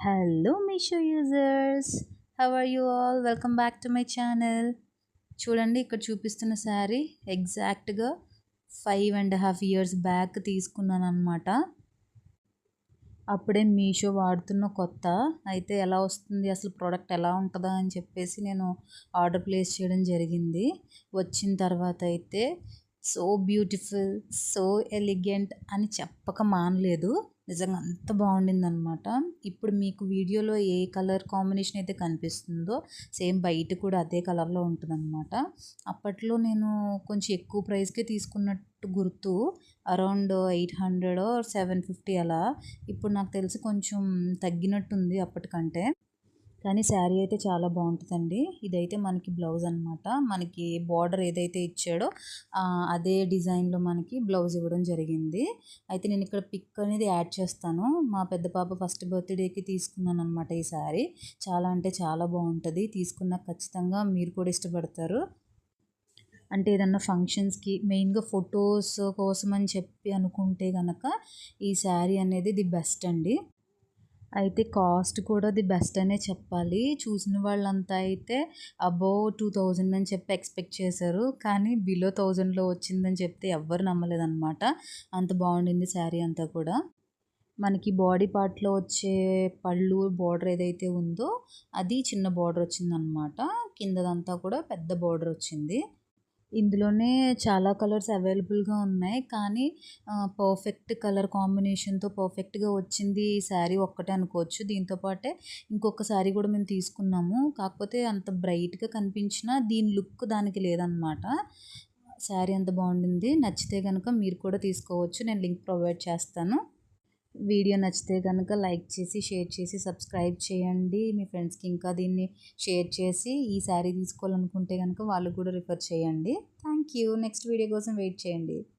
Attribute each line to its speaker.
Speaker 1: Hello, Misho users. How are you all? Welcome back to my channel. చూడండి ఇక్కడ చూపిస్తున్న శారీ ఎగ్జాక్ట్గా 5.5 years బ్యాక్ తీసుకున్నాను అనమాట. అప్పుడే మీషో వాడుతున్న కొత్త అయితే ఎలా వస్తుంది అసలు ప్రోడక్ట్ ఎలా ఉంటుందా అని చెప్పేసి నేను ఆర్డర్ ప్లేస్ చేయడం జరిగింది. వచ్చిన తర్వాత అయితే సో బ్యూటిఫుల్, సో ఎలిగెంట్ అని చెప్పక మానలేదు. నిజంగా అంత బాగుండిందనమాట. ఇప్పుడు మీకు వీడియోలో ఏ కలర్ కాంబినేషన్ అయితే కనిపిస్తుందో సేమ్ బయట కూడా అదే కలర్లో ఉంటుందన్నమాట. అప్పట్లో నేను కొంచెం ఎక్కువ ప్రైస్కే తీసుకున్నట్టు గుర్తు, అరౌండ్ 800 ఆర్ 750 అలా. ఇప్పుడు నాకు తెలిసి కొంచెం తగ్గినట్టుంది అప్పటికంటే. కానీ శారీ అయితే చాలా బాగుంటుందండి. ఇదైతే మనకి బ్లౌజ్ అనమాట. మనకి బార్డర్ ఏదైతే ఇచ్చాడో అదే డిజైన్లో మనకి బ్లౌజ్ ఇవ్వడం జరిగింది. అయితే నేను ఇక్కడ పిక్ అనేది యాడ్ చేస్తాను. మా పెద్ద పాప ఫస్ట్ బర్త్డేకి తీసుకున్నాను అనమాట ఈ శారీ. చాలా అంటే చాలా బాగుంటుంది. తీసుకున్నాక ఖచ్చితంగా మీరు కూడా ఇష్టపడతారు. అంటే ఏదన్నా ఫంక్షన్స్కి మెయిన్గా ఫొటోస్ కోసం అని చెప్పి అనుకుంటే కనుక ఈ శారీ అనేది ది బెస్ట్ అండి. అయితే కాస్ట్ కూడా ది బెస్ట్ అనే చెప్పాలి. చూసిన వాళ్ళంతా అయితే అబోవ్ 2000 అని చెప్పి ఎక్స్పెక్ట్ చేశారు. కానీ బిలో 1000లో వచ్చిందని చెప్తే ఎవ్వరు నమ్మలేదన్నమాట. అంత బాగుండింది శారీ అంతా కూడా. మనకి బాడీ పార్ట్లో వచ్చే పళ్ళు బార్డర్ ఏదైతే ఉందో అది చిన్న బార్డర్ వచ్చిందనమాట. కిందదంతా కూడా పెద్ద బార్డర్ వచ్చింది. ఇందులోనే చాలా కలర్స్ అవైలబుల్గా ఉన్నాయి. కానీ పర్ఫెక్ట్ కలర్ కాంబినేషన్తో పర్ఫెక్ట్గా వచ్చింది ఈ శారీ ఒక్కటే అనుకోవచ్చు. దీంతో పాటే ఇంకొక శారీ కూడా మేము తీసుకున్నాము. కాకపోతే అంత బ్రైట్గా కనిపించినా దీని లుక్ దానికి లేదనమాట. శారీ అంత బాగుండింది. నచ్చితే కనుక మీరు కూడా తీసుకోవచ్చు. నేను లింక్ ప్రొవైడ్ చేస్తాను. వీడియో నచ్చితే కనుక లైక్ చేసి, షేర్ చేసి, సబ్స్క్రైబ్ చేయండి. మీ ఫ్రెండ్స్కి ఇంకా దీన్ని షేర్ చేసి ఈ శారీ తీసుకోవాలనుకుంటే కనుక వాళ్ళు కూడా రిఫర్ చేయండి. Thank you. నెక్స్ట్ వీడియో కోసం వెయిట్ చేయండి.